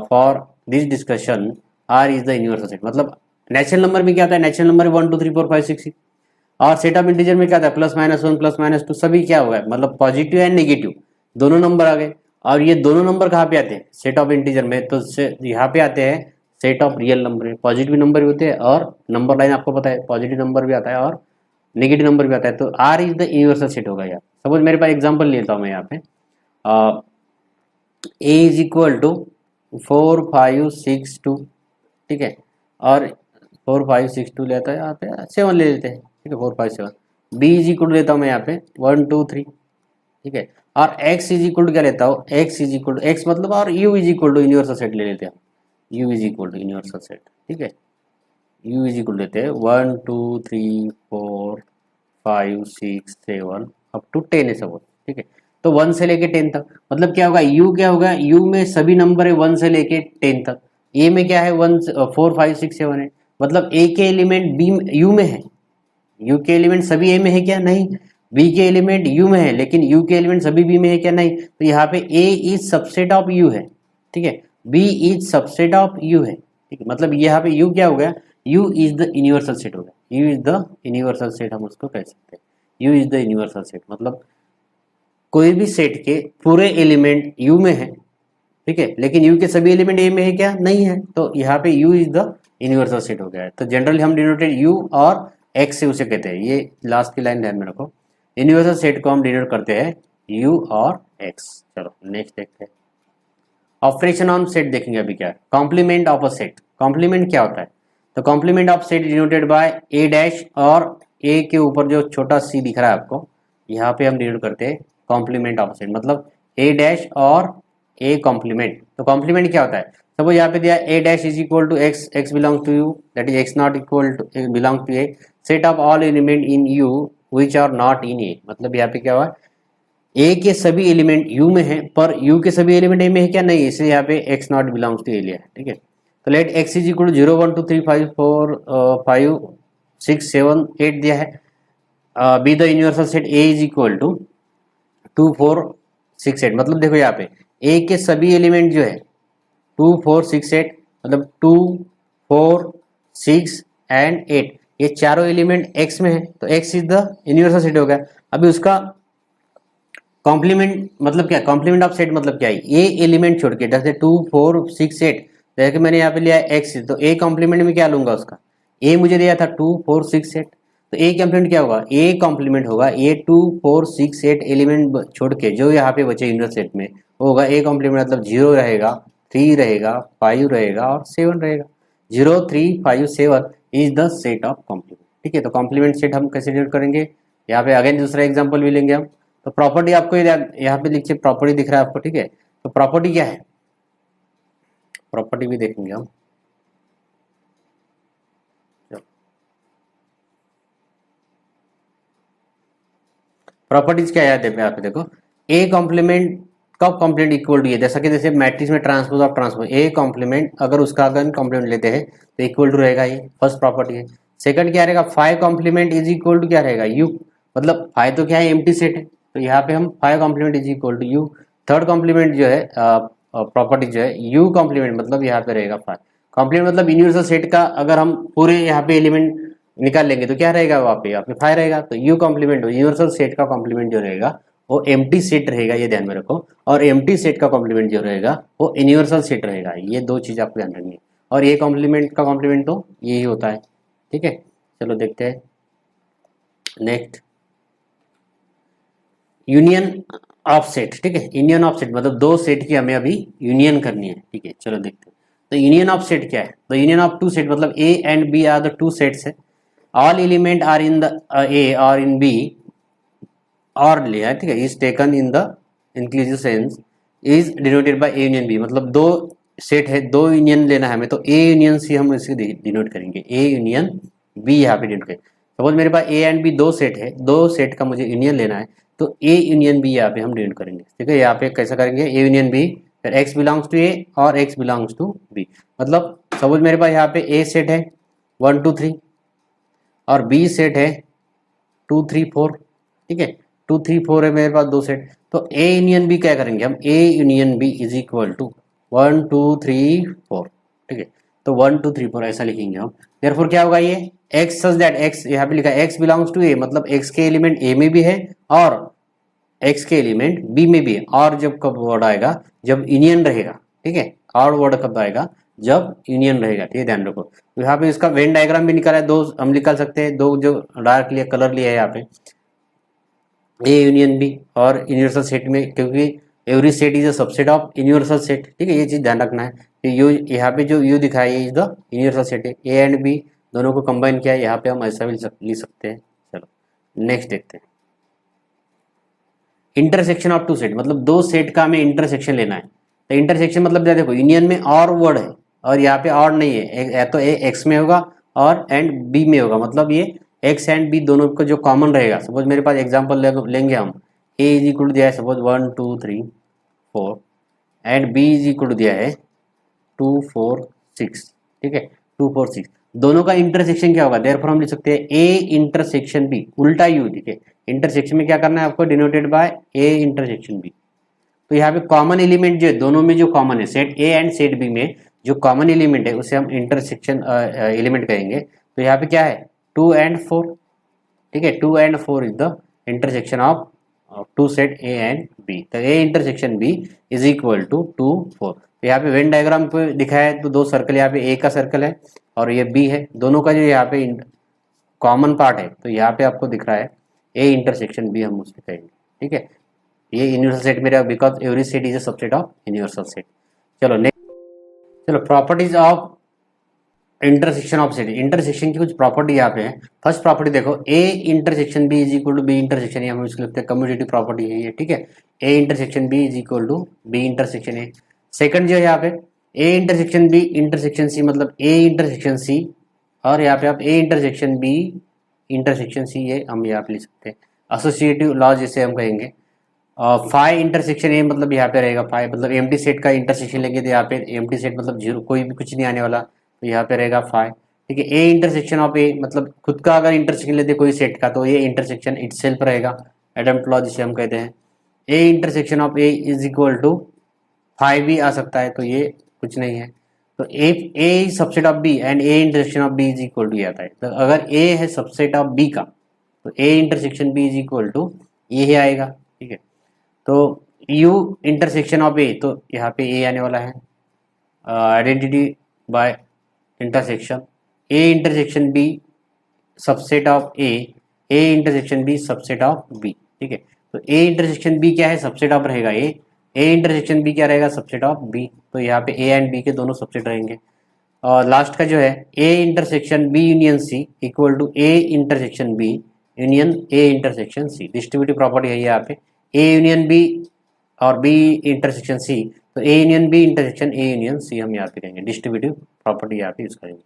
for this discussion R is the universal set. मतलब नेचुरल नंबर में क्या होता है, नेचुरल नंबर 1 2 3 4 5 6 6, और set of integer में क्या था, +-1 +-2 सभी क्या होगा, मतलब पॉजिटिव एंड नेगेटिव दोनों नंबर आ गए। और ये दोनों नंबर कहाँ पे आते हैं, सेट ऑफ इंटीजर में, तो यहाँ पे आते हैं सेट ऑफ रियल नंबर में। पॉजिटिव नंबर भी होते हैं और नंबर लाइन आपको पता है पॉजिटिव नंबर भी आता है और नेगेटिव नंबर भी आता है, तो R is the universal set होगा यार। सपोज मेरे पास एग्जाम्पल लेता हूँ मैं यहाँ पे, ए इज इक्वल टू 4 5 6 2, ठीक है, और 4 5 6 2 लेता है यहाँ पे 7 ले लेते हैं, ठीक है, 4 5 7। बी इज इक्वल लेता हूँ मैं यहाँ पे 1 2 3, ठीक है, और एक्स इज इक्वल क्या लेता हूँ, एक्स इज इक्वल एक्स मतलब, और U is equal to universal set ले लेते हैं, U is equal to universal set, ठीक है, यू इज इक्वल लेते हैं 1 2 3 4 5 6 7 अप टू 10 है सब, ठीक है। तो 1 से लेके 10 तक, मतलब क्या होगा, यू क्या होगा, यू में सभी नंबर है 1 से लेके 10 तक। ए में क्या है 1 4 5 6 7 है, मतलब ए के एलिमेंट बी यू में है, यू के एलिमेंट सभी ए में है क्या, नहीं। बी के एलिमेंट यू में है लेकिन यू के एलिमेंट सभी बी में है क्या, नहीं। तो यहाँ पे A is subset of U है, ठीक है, B is subset of U है, ठीक है, मतलब यहाँ पे यू क्या हो गया, you is the universal set हो गया, you is the universal set हम उसको कह सकते हैं, U is the universal set. मतलब कोई भी सेट के पूरे एलिमेंट यू में है, ठीक है, लेकिन यू के सभी एलिमेंट ए में है क्या, नहीं है, तो यहाँ पे you is the universal set हो गया है। तो जनरली हम डिनोटेड यू और एक्स से उसे कहते हैं, ये लास्ट की लाइन ध्यान में रखो, यूनिवर्सल सेट को हम डिनोट करते हैं यू और एक्स। चलो नेक्स्ट देखते हैं, ऑपरेशन ऑन सेट देखेंगे अभी क्या है, complement of a set. Complement क्या होता है, तो complement of set denoted by A dash, और ए के ऊपर जो छोटा सी दिख रहा है आपको, यहाँ पे हम डिनोट करते हैं कॉम्प्लीमेंट ऑफ सेट, मतलब ए डैश और ए कॉम्प्लीमेंट। तो कॉम्प्लीमेंट क्या होता है, सपोज यहाँ पे दिया A dash is equal to X, X belongs to U, that is X not equal to belongs to A, set of all element in U which are not in A. मतलब यहाँ पे क्या हुआ, ए के सभी एलिमेंट यू में है पर यू के सभी एलिमेंट ए में है क्या, नहीं, इसलिए यहाँ पे X not belongs to A लिया है, ठीक है। तो let X is equal to 0 1 2 3 5 4 5 6 7 8 दिया है, B the universal set A is equal to 2 4 6 8। मतलब देखो यहाँ पे ए के सभी एलिमेंट जो है 2 4 6 8, मतलब 2 4 6 एंड 8, ये चारों एलिमेंट एक्स में है, तो X is the universal set हो गया। अभी उसका कॉम्प्लीमेंट मतलब क्या, कॉम्प्लीमेंट ऑफ सेट मतलब क्या है, ए एलिमेंट छोड़ के, जैसे 2 4 6 8, जैसे मैंने यहाँ पे लिया एक्स, तो ए कॉम्प्लीमेंट में क्या लूंगा उसका, ए मुझे दिया था 2 4 6 8, तो ए कॉम्प्लीमेंट क्या होगा, ए कॉम्प्लीमेंट होगा ए 2 4 6 8 एलिमेंट छोड़ के जो यहाँ पे बचे यूनिवर्सल सेट में होगा ए कॉम्प्लीमेंट, मतलब 0 रहेगा, 3 रहेगा, 5 रहेगा और 7 रहेगा। 0 3 5 7 is the set of complement, ठीक है। तो कॉम्प्लीमेंट सेट हम कैसे डिनोट करेंगे, यहाँ पे अगेन दूसरा एग्जाम्पल भी लेंगे हम। तो प्रॉपर्टी आपको यहाँ पे लिखिए, प्रॉपर्टी दिख रहा है आपको, ठीक है। तो प्रॉपर्टी क्या है, प्रॉपर्टी भी देखेंगे हम। प्रॉपर्टीज क्या है यहाँ पे देखो, ए कॉम्प्लीमेंट कब कॉम्प्लीमेंट इक्वल टू ये, जैसा कि जैसे मैट्रिक्स में transpose of transpose, A complement अगर उसका अगर कॉम्प्लीमेंट लेते हैं तो इक्वल टू रहेगा, ये फर्स्ट प्रॉपर्टी है। सेकंड क्या रहेगा, five complement is equal to क्या रहेगा, यू, मतलब फाइव तो क्या है एम्प्टी सेट है, तो यहाँ पे हम five complement is equal to U. Third complement जो है प्रॉपर्टी जो है यू कॉम्प्लीमेंट, मतलब यहाँ पे रहेगा फाइव कॉम्प्लीमेंट, मतलब यूनिवर्सल सेट का अगर हम पूरे यहाँ पे एलिमेंट निकाल लेंगे तो क्या रहेगा, वहाँ पे फाइव रहेगा। तो यू कॉम्प्लीमेंट यूनिवर्सल सेट का कॉम्प्लीमेंट जो रहेगा वो एम्प्टी सेट रहेगा, ये ध्यान में रखो, और एम्प्टी सेट का कॉम्प्लीमेंट जो रहेगा वो यूनिवर्सल सेट रहेगा, ये दो चीज आपको ध्यान रखनी है। और ये कॉम्प्लीमेंट का कॉम्प्लीमेंट तो यही होता है, ठीक है। चलो देखते हैं नेक्स्ट, यूनियन ऑफ सेट, ठीक है, यूनियन ऑफ सेट मतलब दो सेट की हमें अभी यूनियन करनी है, ठीक है। चलो देखते हैं, तो यूनियन ऑफ सेट क्या है, तो यूनियन ऑफ टू सेट मतलब A and B are the two sets है, all element are in the A और इन बी और लिया, ठीक है, is taken in the inclusive sense is denoted by A union B, मतलब दो set है, दो यूनियन लेना है हमें, तो ए यूनियन सी हम इसे डिनोट करेंगे, ए यूनियन बी यहाँ पे डिनोट करेंगे। सपोज मेरे पास ए एंड बी दो सेट है, दो सेट का मुझे यूनियन लेना है, तो ए यूनियन बी यहाँ पे हम डिनोट करेंगे, ठीक है। यहाँ पे कैसा करेंगे, ए यूनियन बी, फिर एक्स बिलोंग्स टू ए और एक्स बिलोंग्स टू बी, मतलब सपोज मेरे पास यहाँ पे ए सेट है 1 2 3 और बी सेट है 2 3 4, ठीक है, 2 3 4 है मेरे पास दो सेट, तो ए यूनियन बी क्या करेंगे हम, A union B is equal to 1 2 3 4, ठीक है। तो 1 2 3 4 ऐसा लिखेंगे हम। देयरफॉर क्या होगा ये x सच दैट x, यहाँ पे लिखा है x बिलोंग्स टू a, मतलब x के एलिमेंट a में भी है और x के एलिमेंट b में भी है। और जब कब वर्ड आएगा, जब यूनियन रहेगा, ठीक है। और वर्ड कब आएगा, जब यूनियन रहेगा, ठीक है, ध्यान रखो। तो यहाँ पे इसका वेन डायग्राम भी निकाला है, दो हम निकाल सकते हैं, दो जो डार्क लिया कलर लिया है यहाँ पे, ए यूनियन बी और यूनिवर्सल सेट में, क्योंकि every set is a subset of universal set, ठीक है, ये चीज ध्यान रखना है। तो यू यहाँ पे जो यू दिखाई है इज द यूनिवर्सल सेट है, ए एंड बी दोनों को कंबाइन किया है, यहाँ पे हम ऐसा भी लिख सकते हैं। चलो नेक्स्ट देखते हैं। इंटरसेक्शन ऑफ टू सेट, मतलब दो सेट का हमें इंटरसेक्शन लेना है। तो इंटरसेक्शन मतलब क्या, देखो यूनियन में और वर्ड है और यहाँ पे और नहीं है, या तो ए एक्स में होगा और एंड बी में होगा, मतलब ये एक्स एंड बी दोनों को जो कॉमन रहेगा। सपोज मेरे पास एग्जांपल लेंगे हम, ए इज इक्वल टू दिया है suppose 1 2 3 4 and B is equal to दिया है 2 4 6, ठीक है, 2 4 6, दोनों का इंटरसेक्शन क्या होगा, देयरफॉर हम लिख सकते हैं ए इंटरसेक्शन बी, उल्टा यू, ठीक है। इंटरसेक्शन में क्या करना है आपको, denoted by A intersection B. तो यहाँ पे कॉमन एलिमेंट जो है दोनों में, जो कॉमन है set A and set B में जो कॉमन एलिमेंट है उसे हम इंटरसेक्शन एलिमेंट कहेंगे। तो यहाँ पे क्या है 2 एंड 4, ठीक है, 2 and 4 is the intersection of two set A and B. तो A intersection B is equal to 2 4। तो यहाँ पे वेन डायग्राम पे दिखाया है तो दो सर्कल, यहाँ पे ए का सर्कल है और ये बी है, दोनों का जो यहाँ पे कॉमन पार्ट है, तो यहाँ पे आपको दिख रहा है ए इंटरसेक्शन बी हम उससे कहेंगे, ठीक है। ये यूनिवर्सल सेट मेरा, because every set is a subset of universal set. चलो नेक्स्ट, चलो properties of intersection of set. Intersection की कुछ प्रॉपर्टी यहाँ पे है। फर्स्ट प्रॉपर्टी देखो, A intersection B is equal to B intersection, हम इसको लिखते हैं कम्यूटेटिव प्रॉपर्टी है ये, ठीक है। A intersection B is equal to B intersection A. Second जो है यहाँ पे A intersection B intersection C, मतलब ए इंटरसेक्शन सी, और यहाँ पे आप A intersection B intersection C, ये हम यहाँ पे लिख सकते हैं एसोसिएटिव लॉ जिसे हम कहेंगे। फाइव इंटरसेक्शन ए, मतलब यहाँ पे रहेगा फाइव, मतलब एम्प्टी सेट का इंटरसेक्शन लेंगे तो यहाँ पे एम्प्टी सेट मतलब जीरो, कोई भी कुछ नहीं आने वाला, तो यहाँ पे रहेगा फाइव, ठीक है। ए इंटरसेक्शन ऑफ ए, मतलब खुद का अगर इंटरसेक्शन लेते कोई सेट का तो ये इंटरसेक्शन इटसेल्फ रहेगा, एडम्प्ट लॉ जिसे हम कहते हैं। A intersection of A is equal to five भी आ सकता है, तो ये कुछ नहीं है। तो A subset of B and A intersection of B is equal to आता है। तो अगर ए है सबसेट ऑफ बी का तो A intersection B is equal to ये ही आएगा, ठीक है। तो यू इंटरसेक्शन ऑफ ए, तो यहाँ पे ए आने वाला है, identity by intersection. A intersection B subset of A, A intersection B subset of B, ठीक है। तो ए इंटरसेक्शन बी क्या है, सबसेट ऑफ रहेगा ए इंटरसेक्शन बी क्या रहेगा, सबसेट ऑफ बी। तो यहाँ पे ए एंड बी के दोनों सबसेट रहेंगे। और लास्ट का जो है A intersection B union C equal to A intersection B union A intersection C. Distributive property है यहाँ पे, ए यूनियन बी और बी इंटरसेक्शन सी, तो A union B intersection A union C हम यहाँ पे कहेंगे, डिस्ट्रीब्यूटिव प्रॉपर्टी यहाँ पे यूज करेंगे।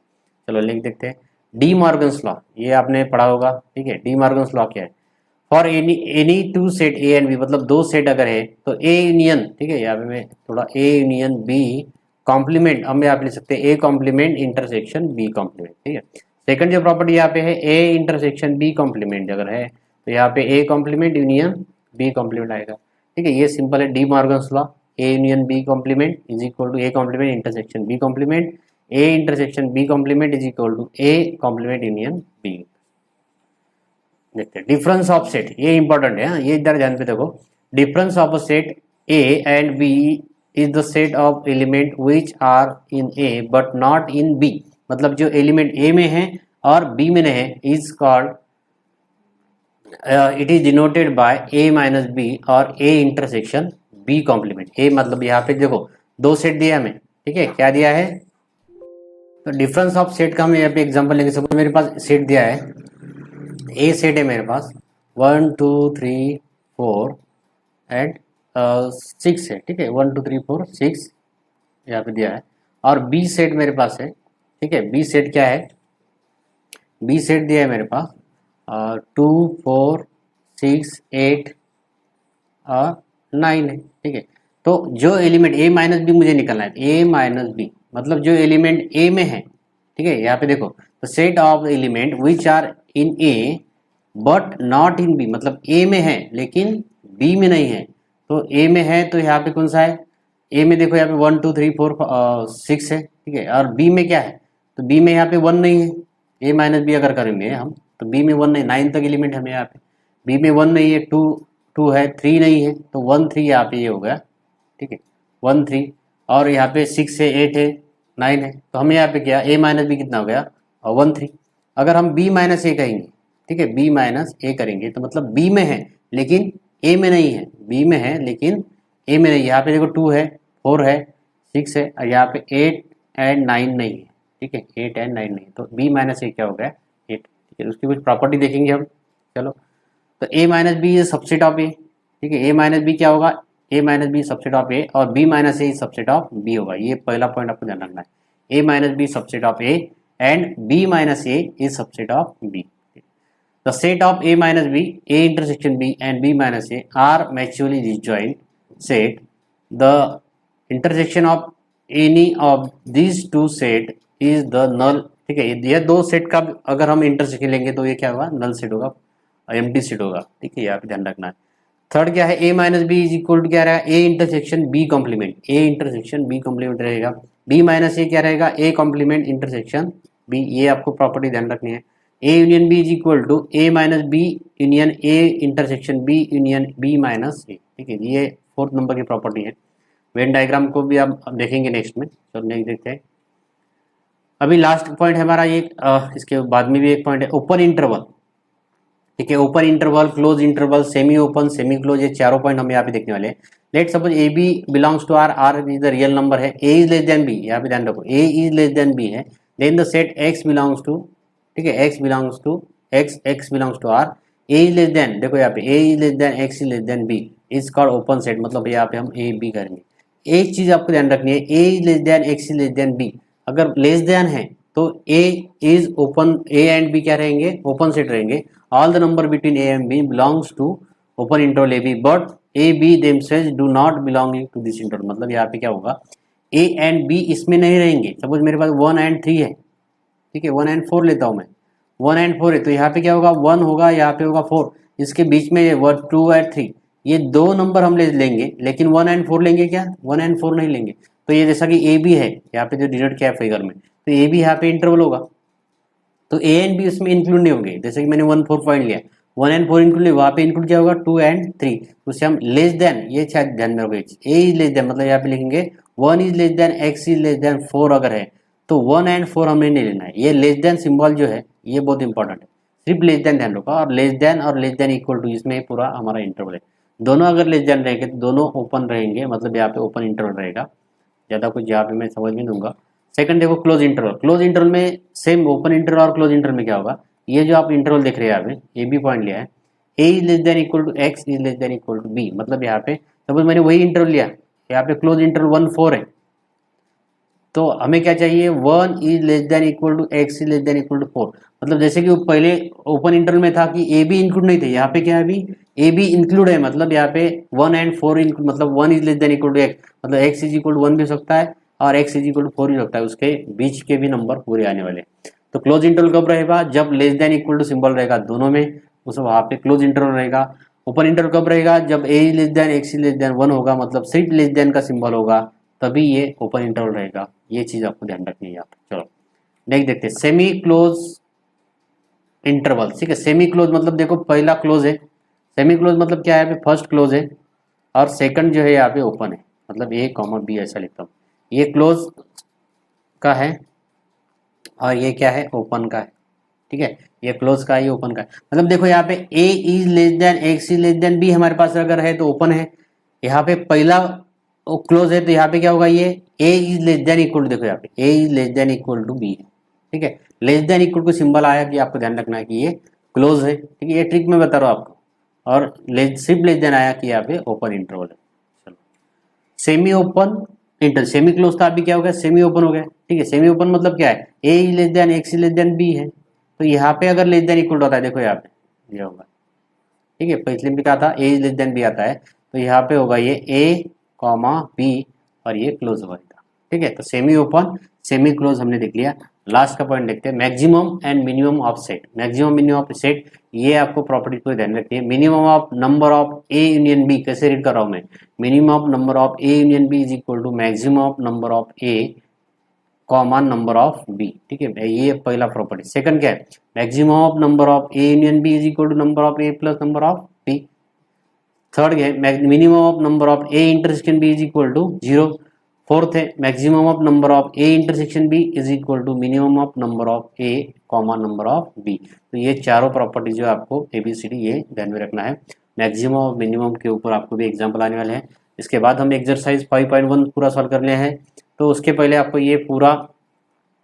चलो लिंक देखते हैं। डी मॉर्गन्स लॉ, ये आपने पढ़ा होगा, ठीक है। डी मॉर्गन्स लॉ क्या है, for any two set A and B, मतलब दो सेट अगर है तो ए यूनियन, ठीक है, यहाँ पे मैं थोड़ा ए यूनियन बी कॉम्प्लीमेंट, हम यहाँ पे लिख सकते हैं A complement intersection B complement, ठीक है। सेकंड जो प्रॉपर्टी यहाँ पे है ए इंटरसेक्शन बी कॉम्प्लीमेंट अगर है तो यहाँ पे A complement union B complement आएगा, ठीक है। ये सिंपल है De Morgan's law, A union B complement is equal to A complement intersection B complement, A intersection B complement is equal to A complement union B. देखते हैं difference of set, ये important है, ये इधर ध्यान पे देखो। Difference of a set A and B is the set of element which are in A but not in B, मतलब जो एलिमेंट ए में है और बी में नहीं है is called, it is denoted by A minus B और A intersection B complement. A मतलब यहाँ पे देखो दो सेट दिया हमें, ठीक है, क्या दिया है, तो डिफरेंस ऑफ सेट का हम यहाँ पे एग्जांपल लेंगे। सपोज मेरे पास सेट दिया है, ए सेट है मेरे पास 1 2 3 4 एंड 6 है, ठीक है, 1 2 3 4 6 यहाँ पे दिया है। और बी सेट मेरे पास है, ठीक है। बी सेट क्या है, बी सेट दिया है मेरे पास 2 4 6 8 और 9 है, ठीक है। तो जो एलिमेंट ए माइनस बी मुझे निकलना है, ए माइनस बी मतलब जो एलिमेंट ए में है, ठीक है, यहाँ पे देखो तो set of element which are in A but not in B, मतलब ए में है लेकिन बी में नहीं है। तो ए में है तो यहाँ पे कौन सा है, ए में देखो यहाँ पे 1 2 3 4 6 है, ठीक है। और बी में क्या है, तो बी में यहाँ पे 1 नहीं है, ए माइनस बी अगर करेंगे हम तो बी में 1 नहीं, 9 तक एलिमेंट हमें यहाँ पे, बी में 1 नहीं है, 2 है, 3 नहीं है, तो 1 3 यहाँ पे ये हो गया, ठीक है, 1 3। और यहाँ पे 6 है, 8 है, 9 है, तो हमें यहाँ पे क्या ए माइनस बी कितना हो गया, 1 3। अगर हम बी माइनस ए कहेंगे, ठीक है, बी माइनस ए करेंगे तो मतलब बी में है लेकिन ए में नहीं है, बी में है लेकिन ए में नहीं। यहाँ पे देखो 2 है, 4 है, 6 है, और यहाँ पे 8 एंड 9 नहीं है, ठीक है, 8 एंड 9 नहीं, तो बी माइनस ए क्या हो गया, 8, ठीक है। उसकी कुछ प्रॉपर्टी देखेंगे हम, चलो। तो A minus B is subset of A, ठीक है, ए माइनस बी क्या होगा, A minus B subset of A, और B minus A subset of B होगा। ये पहला पॉइंट आपको ध्यान रखना है, A minus B subset of A and B minus A is subset of B. The set of A minus B, A intersection B and B minus A are mutually disjoint set. The intersection of any of these two set is the null, ठीक है। ये दो set का अगर हम intersection लेंगे तो ये क्या होगा, नल सेट होगा, एम्प्टी सेट होगा, ठीक है, यहाँ पे ध्यान रखना है। थर्ड क्या है, A minus B is equal to क्या रहेगा, A intersection B complement, A intersection B complement रहेगा, बी माइनस ए क्या रहेगा, ए कॉम्प्लीमेंट इंटरसेक्शन बी। ये आपको प्रॉपर्टी ध्यान रखनी है। A union B is equal to A minus B union A intersection B union B minus A, ठीक है, ये 4th नंबर की प्रॉपर्टी है। वेन डायग्राम को भी आप देखेंगे नेक्स्ट में, चलो नेक्स्ट देखते हैं। अभी लास्ट पॉइंट है हमारा ये, इसके बाद में भी एक पॉइंट है, ओपन इंटरवल, ठीक है, open interval, close interval, semi open, semi close, ये चारों पॉइंट हम यहाँ पे देखने वाले हैं। Let suppose A B belongs to R, R is the real number है, A is less than B, यहाँ पे ध्यान रखो, A is less than B है, then the set X belongs to, ठीक है, X belongs to X, X belongs to R, A is less than, देखो यहाँ पे A is less than X is less than B is called open set, मतलब यहाँ पे हम A B करेंगे। एक चीज आपको ध्यान रखनी है, A is less than X is less than B, अगर लेस देन है तो A is open, A and B क्या रहेंगे, ओपन सेट रहेंगे। All the number between A and B belongs to open interval A B, but A B themselves do not belonging to this interval, मतलब यहाँ पे क्या होगा, ए and B इसमें नहीं रहेंगे। सपोज मेरे पास 1 एंड 3 है, ठीक है, 1 एंड 4 लेता हूँ मैं, 1 एंड 4 है, तो यहाँ पे क्या होगा, 1 होगा, यहाँ पे होगा 4, इसके बीच में 1 2 एंड 3, ये दो नंबर हम ले लेंगे, लेकिन 1 एंड 4 लेंगे क्या, 1 एंड 4 नहीं लेंगे। तो ये जैसा कि ए बी है यहाँ पे जो डिनोट किया है फिगर में, तो ए बी यहाँ पे इंटरवल होगा, तो ए एंड बी उसमें इंक्लूड नहीं होंगे। जैसे कि मैंने 1 4 पॉइंट लिया, 1 एंड 4 इंक्लूड, वहाँ पे इंक्लूड क्या होगा, 2 एंड 3, उससे हम लेस देन, ये शायद ध्यान में रखोगे, ए इज लेस देन, मतलब यहाँ पे लिखेंगे 1 is less than X is less then 4 अगर है तो 1 एंड 4 हमें नहीं लेना है। ये लेस देन सिंबल जो है ये बहुत इंपॉर्टेंट है, सिर्फ लेस देन ध्यान रखो, और लेस देन इक्वल टू, इसमें पूरा हमारा इंटरवल है। दोनों अगर लेस देन रहेंगे तो दोनों ओपन रहेंगे, मतलब यहाँ पे ओपन इंटरवल रहेगा। ज़्यादा कुछ यहाँ पे मैं समझ नहीं दूंगा। सेकंड देखो क्लोज इंटरवल, क्लोज इंटरवल में सेम ओपन इंटरवल और क्लोज इंटरवल में क्या होगा, ये जो आप इंटरवल देख रहे हैं यहाँ पे ए बी पॉइंट लिया है, A is less than equal to x is less than equal to B, मतलब यहाँ पे सपोज मैंने वही इंटरवल लिया, यहाँ पे क्लोज इंटरवल 1 4 है, तो हमें क्या चाहिए, 1 is less than equal to x is less than equal to 4, मतलब जैसे कि पहले ओपन इंटरवल में था कि ए बी इंक्लूड नहीं थे, यहाँ पे क्या है, अभी ए बी इंक्लूड है, मतलब यहाँ पे 1 एंड 4 इंक्लूड, मतलब 1 is less than equal to X, मतलब एक्स इज इक्वल टू 1 भी हो सकता है और एक्स इज इक्वल टू 4 भी हो सकता है, उसके बीच के भी नंबर पूरे आने वाले। तो क्लोज इंटरवल कब रहेगा, जब less than equal to symbol रहेगा दोनों में, उस वहाँ पे क्लोज इंटरवल रहेगा। ओपन इंटरवल कब रहेगा, जब A is less than X is less than 1 होगा, मतलब सिर्फ लेस देन का सिंबल होगा, तभी ये ओपन इंटरवल रहेगा। ये चीज आपको ध्यान रखनी है यहाँ पे। चलो नेक्स्ट देखते हैं, सेमी क्लोज इंटरवल, ठीक है। सेमी क्लोज मतलब देखो पहला क्लोज है, सेमी क्लोज मतलब क्या है, फर्स्ट क्लोज है और सेकंड जो है यहाँ पे ओपन है, मतलब ए कॉमा बी ऐसा लिखता हूँ। ये क्लोज का है और ये क्या है, ओपन का है, ठीक है, ये क्लोज का है, ये ओपन का है। मतलब देखो यहाँ पे A is less than X is less than B हमारे पास अगर है तो ओपन है, यहाँ पे पहला क्लोज है तो यहाँ पे क्या होगा, ये A is less than equal to, देखो यहाँ पे A is less than equal to B है, ठीक है। Less than equal to symbol आया कि आपको ध्यान रखना है कि ये क्लोज है, ठीक है, ये ट्रिक में बता रहा हूँ आपको। और सिर्फ लेस देन आया कि यहाँ पे ओपन इंटरवल है। चलो semi open inter, semi close था, अभी क्या हो गया, सेमी ओपन हो गया, ठीक है। सेमी ओपन मतलब क्या है, A is less than X is less than B है, तो यहाँ पे अगर लेस देन इक्वल होता है, देखो यहाँ पे ये होगा, ठीक है, पिछले में क्या था, ए इज लेस देन बी आता है, तो यहाँ पे होगा ये ए कॉमा बी और ये क्लोज होगा, ठीक है। तो सेमी ओपन सेमी क्लोज हमने देख लिया। लास्ट का पॉइंट देखते हैं, maximum and minimum of set. Maximum minimum of set, ये आपको प्रॉपर्टी को ध्यान रखनी है। Minimum of number of A union B, कैसे रीड कर रहा हूं मैं, minimum of number of A union B is equal to maximum of number of A common number of B. ठीक है, ये पहला प्रॉपर्टी। सेकंड क्या है, maximum of number of A union B is equal to number of A plus number of B. Third है minimum of number of A intersection B is equal to 0। Fourth है maximum of number of A intersection B is equal to minimum of number of A common number of B. तो ये चारों property जो आपको ABCD ये ध्यान में रखना है। मैक्सिमम और मिनिमम के ऊपर आपको भी एग्जाम्पल आने वाले हैं। इसके बाद हम एक्सरसाइज 5.1 पूरा सॉल्व कर लिया है। तो उसके पहले आपको ये पूरा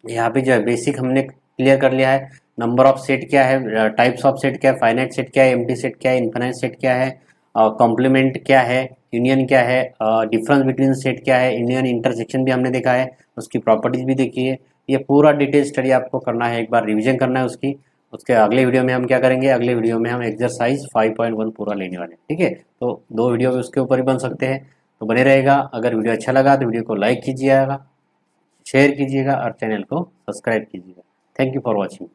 यहाँ पे जो है बेसिक हमने क्लियर कर लिया है। नंबर ऑफ सेट क्या है, टाइप्स ऑफ सेट क्या है, फाइनाइट सेट क्या है, एम्प्टी सेट क्या है, इनफाइनाइट सेट क्या है, कॉम्प्लीमेंट क्या है, यूनियन क्या है, डिफरेंस बिटवीन सेट क्या है, यूनियन इंटरसेक्शन भी हमने देखा है, उसकी प्रॉपर्टीज भी देखी है। ये पूरा डिटेल स्टडी आपको करना है, एक बार रिवीजन करना है उसकी। उसके अगले वीडियो में हम क्या करेंगे, अगले वीडियो में हम एक्सरसाइज 5.1 पूरा लेने वाले हैं। ठीक है, तो 2 वीडियो उसके ऊपर ही बन सकते हैं, तो बने रहेगा। अगर वीडियो अच्छा लगा तो वीडियो को लाइक कीजिएगा, शेयर कीजिएगा और चैनल को सब्सक्राइब कीजिएगा। Thank you for watching.